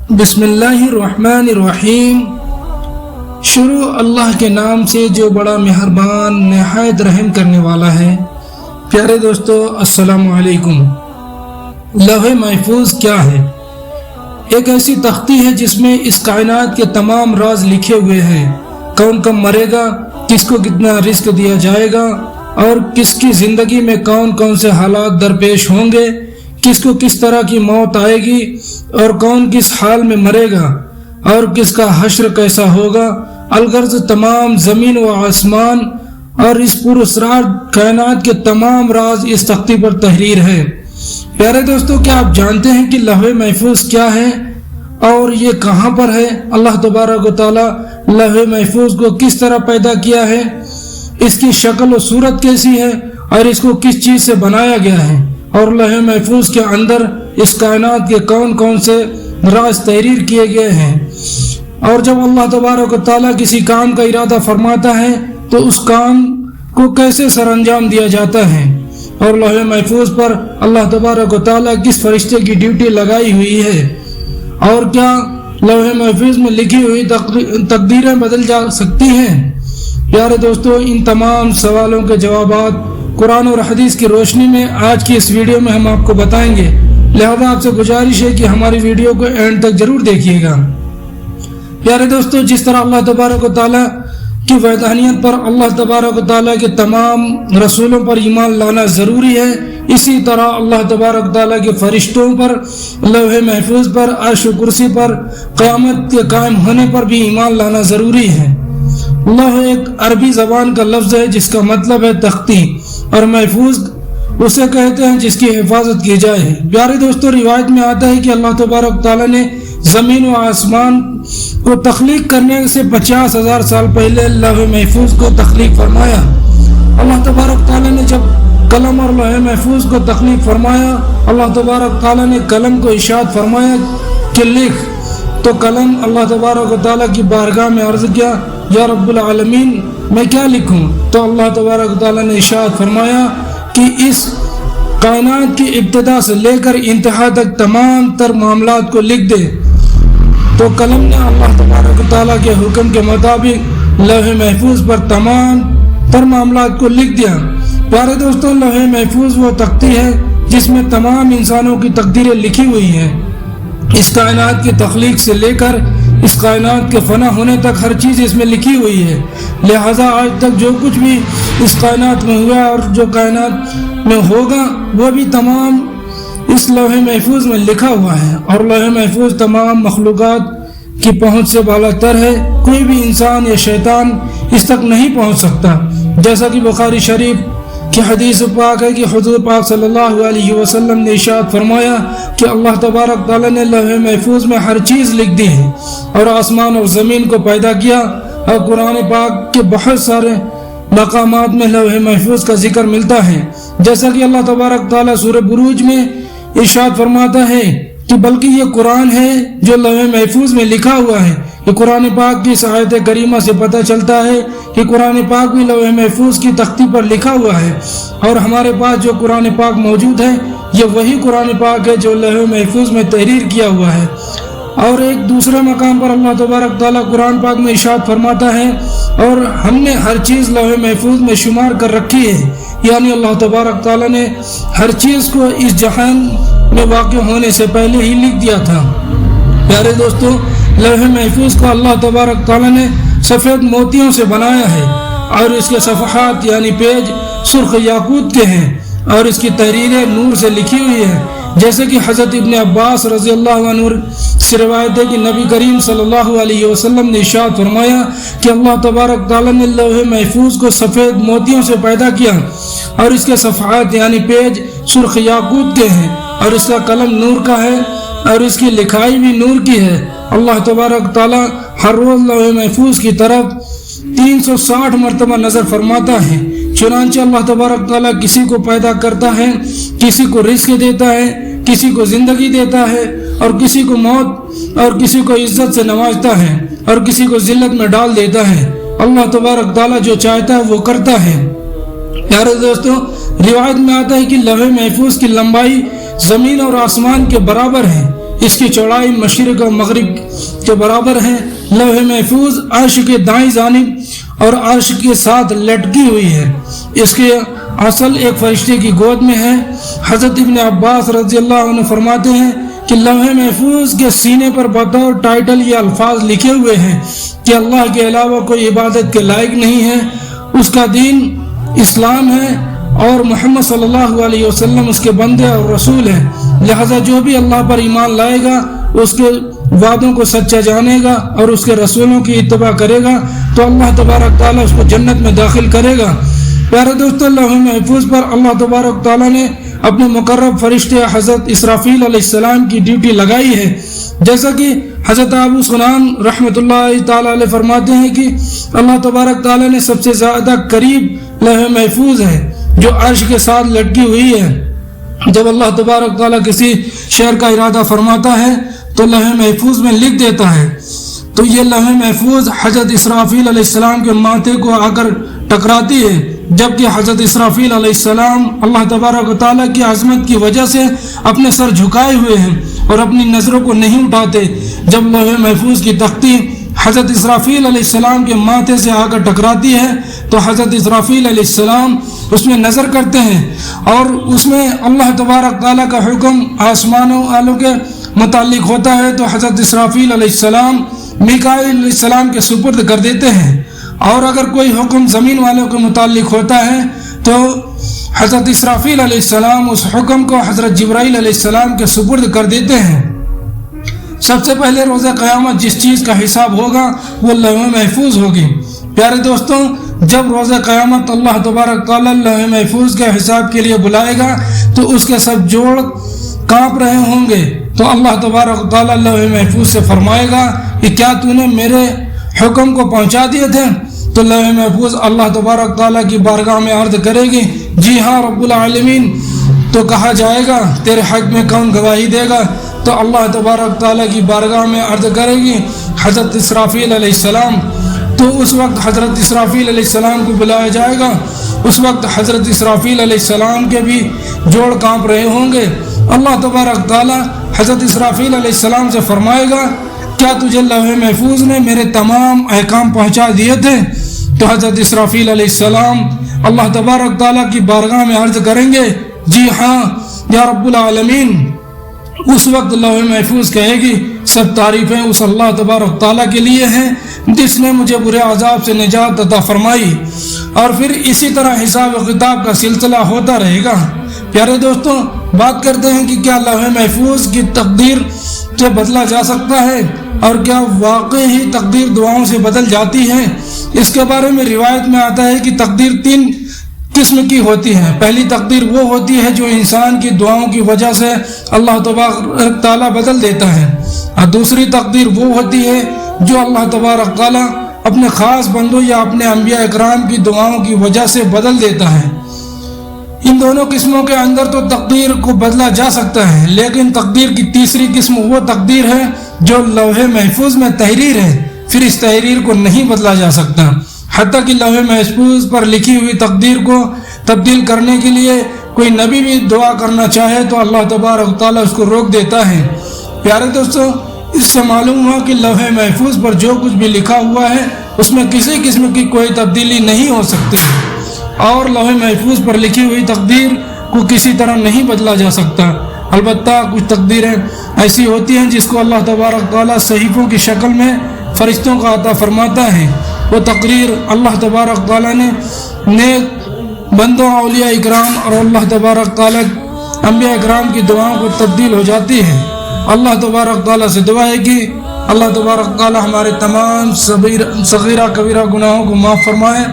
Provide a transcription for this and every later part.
بسم اللہ الرحمن الرحیم۔ شروع اللہ کے نام سے جو بڑا مہربان نہایت رحم کرنے والا ہے۔ پیارے دوستو، السلام علیکم۔ لوح محفوظ کیا ہے؟ ایک ایسی تختی ہے جس میں اس کائنات کے تمام راز لکھے ہوئے ہیں۔ کون کب مرے گا، کس کو کتنا رزق دیا جائے گا، اور کس کی زندگی میں کون کون سے حالات درپیش ہوں گے، کس کو کس طرح کی موت آئے گی، اور کون کس حال میں مرے گا، اور کس کا حشر کیسا ہوگا۔ الغرض تمام زمین و آسمان اور اس پراسرار کائنات کے تمام راز اس تختی پر تحریر ہے۔ پیارے دوستو، کیا آپ جانتے ہیں کہ لوح محفوظ کیا ہے اور یہ کہاں پر ہے؟ اللہ تبارک و تعالی لوح محفوظ کو کس طرح پیدا کیا ہے، اس کی شکل و صورت کیسی ہے، اور اس کو کس چیز سے بنایا گیا ہے، اور لوح محفوظ کے اندر اس کائنات کے کون کون سے راز تحریر کیے گئے ہیں۔ اور جب اللہ تبارک و تعالیٰ کسی کام کا ارادہ فرماتا ہے تو اس کام کو کیسے سر انجام دیا جاتا ہے، اور لوح محفوظ پر اللہ تبارک و تعالیٰ کس فرشتے کی ڈیوٹی لگائی ہوئی ہے، اور کیا لوح محفوظ میں لکھی ہوئی تقدیریں بدل جا سکتی ہیں؟ پیارے دوستو، ان تمام سوالوں کے جوابات قرآن اور حدیث کی روشنی میں آج کی اس ویڈیو میں ہم آپ کو بتائیں گے، لہذا آپ سے گزارش ہے کہ ہماری ویڈیو کو اینڈ تک ضرور دیکھیے گا۔ پیارے دوستو، جس طرح اللہ تبارک و تعالیٰ کی وحدانیت پر اللہ تبارک و تعالیٰ کے تمام رسولوں پر ایمان لانا ضروری ہے، اسی طرح اللہ تبارک و تعالیٰ کے فرشتوں پر، لوح محفوظ پر، عرش و کرسی پر، قیامت کے قائم ہونے پر بھی ایمان لانا ضروری ہے۔ لوح ایک عربی زبان کا لفظ ہے جس کا مطلب ہے تختی، اور محفوظ اسے کہتے ہیں جس کی حفاظت کی جائے۔ پیارے دوستو، روایت میں آتا ہے کہ اللہ تبارک تعالیٰ نے زمین و آسمان کو تخلیق کرنے سے 50,000 سال پہلے لوح محفوظ کو تخلیق فرمایا۔ اللہ تبارک تعالیٰ نے جب قلم اور لوح محفوظ کو تخلیق فرمایا، اللہ تبارک تعالیٰ نے قلم کو ارشاد فرمایا کہ لکھ، تو قلم اللہ تبارک و تعالیٰ کی بارگاہ میں عرض کیا، یا رب العالمین میں کیا لکھوں؟ تو اللہ تبارک و تعالیٰ نے ارشاد فرمایا کہ اس کائنات کی ابتدا سے لے کر انتہا تک تمام تر معاملات کو لکھ دے۔ تو قلم نے اللہ تبارک و تعالیٰ کے حکم کے مطابق لوح محفوظ پر تمام تر معاملات کو لکھ دیا۔ پیارے دوستوں، لوح محفوظ وہ تختی ہے جس میں تمام انسانوں کی تقدیریں لکھی ہوئی ہیں۔ اس کائنات کی تخلیق سے لے کر اس کائنات کے فنا ہونے تک ہر چیز اس میں لکھی ہوئی ہے، لہذا آج تک جو کچھ بھی اس کائنات میں ہوا اور جو کائنات میں ہوگا وہ بھی تمام اس لوح محفوظ میں لکھا ہوا ہے، اور لوح محفوظ تمام مخلوقات کی پہنچ سے بالا تر ہے۔ کوئی بھی انسان یا شیطان اس تک نہیں پہنچ سکتا، جیسا کہ بخاری شریف کہ حدیث پاک ہے کہ حضور پاک صلی اللہ علیہ وسلم نے ارشاد فرمایا کہ اللہ تبارک تعالیٰ نے لوح محفوظ میں ہر چیز لکھ دی ہے، اور آسمان اور زمین کو پیدا کیا۔ اور قرآن پاک کے بہت سارے مقامات میں لوح محفوظ کا ذکر ملتا ہے، جیسا کہ اللہ تبارک تعالیٰ سورہ بروج میں ارشاد فرماتا ہے کہ بلکہ یہ قرآن ہے جو لوح محفوظ میں لکھا ہوا ہے۔ یہ قرآن پاک کی اس آیت کریمہ سے پتہ چلتا ہے کہ قرآن پاک بھی لوح محفوظ کی تختی پر لکھا ہوا ہے، اور ہمارے پاس جو قرآن پاک موجود ہے یہ وہی قرآن پاک ہے جو لوح محفوظ میں تحریر کیا ہوا ہے۔ اور ایک دوسرے مقام پر اللہ تبارک تعالیٰ قرآن پاک میں ارشاد فرماتا ہے، اور ہم نے ہر چیز لوح محفوظ میں شمار کر رکھی ہے، یعنی اللہ تبارک تعالیٰ نے ہر چیز کو اس جہان میں واقع ہونے سے پہلے ہی لکھ دیا تھا۔ پیارے دوستو، لوح محفوظ کو اللہ تبارک تعالیٰ نے سفید موتیوں سے بنایا ہے، اور اس کے صفحات یعنی پیج سرخ یاقوت کے ہیں، اور اس کی تحریریں نور سے لکھی ہوئی ہیں، جیسے کہ حضرت ابن عباس رضی اللہ عنہ سے روایت ہے کہ نبی کریم صلی اللہ علیہ وسلم نے ارشاد فرمایا کہ اللہ تبارک تعالیٰ نے لوح محفوظ کو سفید موتیوں سے پیدا کیا، اور اس کے صفحات یعنی پیج سرخ یاقوت کے ہیں، اور اس کا قلم نور کا ہے، اور اس کی لکھائی بھی نور کی ہے۔ اللہ تبارک تعالیٰ ہر روز لوح محفوظ کی طرف 360 مرتبہ نظر فرماتا ہے۔ چنانچہ اللہ تبارک تعالیٰ کسی کو پیدا کرتا ہے، کسی کو رزق دیتا ہے، کسی کو زندگی دیتا ہے، اور کسی کو موت اور کسی کو عزت سے نوازتا ہے، اور کسی کو ذلت میں ڈال دیتا ہے۔ اللہ تبارک تعالیٰ جو چاہتا ہے وہ کرتا ہے۔ پیارے دوستو، روایت میں آتا ہے کہ لوح محفوظ کی لمبائی زمین اور آسمان کے برابر ہے، اس کی چوڑائی مشرق و مغرب کے برابر ہے۔ لوح محفوظ عرش کے دائیں جانب اور عرش کے ساتھ لٹکی ہوئی ہے۔ اس کے اصل ایک فرشتے کی گود میں ہے۔ حضرت ابن عباس رضی اللہ عنہ فرماتے ہیں کہ لوح محفوظ کے سینے پر بطور ٹائٹل یہ الفاظ لکھے ہوئے ہیں کہ اللہ کے علاوہ کوئی عبادت کے لائق نہیں ہے، اس کا دین اسلام ہے اور محمد صلی اللہ علیہ وسلم اس کے بندے اور رسول ہیں، لہذا جو بھی اللہ پر ایمان لائے گا، اس کے وعدوں کو سچا جانے گا اور اس کے رسولوں کی اتباع کرے گا تو اللہ تبارک تعالیٰ اس کو جنت میں داخل کرے گا۔ پیارے دوستو، لوح محفوظ پر اللہ تبارک تعالیٰ نے اپنے مقرب فرشتے حضرت اسرافیل علیہ السلام کی ڈیوٹی لگائی ہے، جیسا کہ حضرت ابو سنان رحمۃ اللہ تعالیٰ علیہ فرماتے ہیں کہ اللہ تبارک تعالیٰ نے سب سے زیادہ قریب لوح محفوظ ہے جو عرش کے ساتھ لٹکی ہوئی ہے۔ جب اللہ تبارک تعالیٰ کسی شہر کا ارادہ فرماتا ہے تو لوح محفوظ میں لکھ دیتا ہے، تو یہ لوح محفوظ حضرت اسرافیل علیہ السلام کے ماتھے کو آ کر ٹکراتی ہے، جبکہ حضرت اسرافیل علیہ السلام اللہ تبارک و تعالیٰ کی عظمت کی وجہ سے اپنے سر جھکائے ہوئے ہیں اور اپنی نظروں کو نہیں اٹھاتے۔ جب لوح محفوظ کی تختی حضرت اسرافیل علیہ السلام کے ماتھے سے آ کر ٹکراتی ہے تو حضرت اسرافیل علیہ السلام اس میں نظر کرتے ہیں اور اس میں اللہ تبارک تعالیٰ کا حکم آسمانوں والوں کے متعلق ہوتا ہے، تو حضرت اسرافیل علیہ السلام میکائیل علیہ السلام کے سپرد کر دیتے ہیں، اور اگر کوئی حکم زمین والوں کے متعلق ہوتا ہے تو حضرت اسرافیل علیہ السلام اس حکم کو حضرت جبرائیل علیہ السلام کے سپرد کر دیتے ہیں۔ سب سے پہلے روز قیامت جس چیز کا حساب ہوگا وہ لوح محفوظ ہوگی۔ پیارے دوستوں، جب روز قیامت اللہ تبارک تعالیٰ لوح محفوظ کے حساب کے لیے بلائے گا تو اس کے سب جوڑ کانپ رہے ہوں گے، تو اللہ تبارک تعالیٰ لوح محفوظ سے فرمائے گا کہ کیا تو نے میرے حکم کو پہنچا دیے تھے؟ تو لوح محفوظ اللہ تبارک تعالیٰ کی بارگاہ میں عرض کرے گی جی ہاں رب العالمین۔ تو کہا جائے گا تیرے حق میں کون گواہی دے گا؟ تو اللہ تبارک تعالیٰ کی بارگاہ میں عرض کرے گی حضرت اسرافیل علیہ السلام۔ تو اس وقت حضرت اسرافیل علیہ السلام کو بلایا جائے گا، اس وقت حضرت اسرافیل علیہ السلام کے بھی جوڑ کانپ رہے ہوں گے۔ اللہ تبارک تعالیٰ حضرت اسرافیل علیہ السلام سے فرمائے گا کیا تجھے لوح محفوظ نے میرے تمام احکام پہنچا دیے تھے؟ تو حضرت اسرافیل علیہ السلام اللہ تبارک تعالیٰ کی بارگاہ میں عرض کریں گے جی ہاں یا رب العالمین۔ اس وقت لوح محفوظ کہے گی سب تعریفیں اس اللہ تبارک تعالیٰ کے لیے ہیں جس نے مجھے برے عذاب سے نجات عطا فرمائی، اور پھر اسی طرح حساب و کتاب کا سلسلہ ہوتا رہے گا۔ پیارے دوستوں، بات کرتے ہیں کہ کیا لوح محفوظ کی تقدیر سے بدلا جا سکتا ہے اور کیا واقعی ہی تقدیر دعاؤں سے بدل جاتی ہے؟ اس کے بارے میں روایت میں آتا ہے کہ تقدیر 3 قسم کی ہوتی ہے۔ پہلی تقدیر وہ ہوتی ہے جو انسان کی دعاؤں کی وجہ سے اللہ تبارک تعالیٰ بدل دیتا ہے، اور دوسری تقدیر وہ ہوتی ہے جو اللہ تبارک تعالیٰ اپنے خاص بندوں یا اپنے انبیاء اکرام کی دعاؤں کی وجہ سے بدل دیتا ہے۔ ان دونوں قسموں کے اندر تو تقدیر کو بدلا جا سکتا ہے، لیکن تقدیر کی تیسری قسم وہ تقدیر ہے جو لوح محفوظ میں تحریر ہے، پھر اس تحریر کو نہیں بدلا جا سکتا، حتیٰ کہ لوح محفوظ پر لکھی ہوئی تقدیر کو تبدیل کرنے کے لیے کوئی نبی بھی دعا کرنا چاہے تو اللہ تبارک تعالیٰ اس کو روک دیتا ہے۔ پیارے دوستوں، اس سے معلوم ہوا کہ لوح محفوظ پر جو کچھ بھی لکھا ہوا ہے اس میں کسی قسم کی کوئی تبدیلی نہیں ہو سکتی، اور لوح محفوظ پر لکھی ہوئی تقدیر کو کسی طرح نہیں بدلا جا سکتا۔ البتہ کچھ تقدیریں ایسی ہوتی ہیں جس کو اللہ تبارک تعالیٰ صحیفوں کی شکل میں فرشتوں کا عطا فرماتا ہے، وہ تقریر اللہ تبارک تعالیٰ نے نیک بندوں، اولیاء اکرام اور اللہ تبارک تعالیٰ انبیاء اکرام کی دعاؤں کو تبدیل ہو جاتی ہے۔ اللہ تبارک تعالیٰ سے دعا ہے کہ اللہ تبارک تعالیٰ ہمارے تمام صغیرہ کبیرہ گناہوں کو معاف فرمائے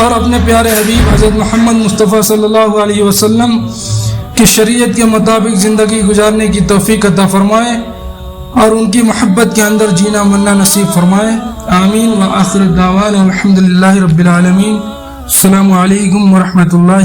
اور اپنے پیارے حبیب حضرت محمد مصطفیٰ صلی اللہ علیہ وسلم کی شریعت کے مطابق زندگی گزارنے کی توفیق عطا فرمائے اور ان کی محبت کے اندر جینا مرنا نصیب فرمائے۔ آمین۔ وآخر دعوانا الحمدللہ رب العالمین۔ السلام علیکم ورحمۃ اللہ۔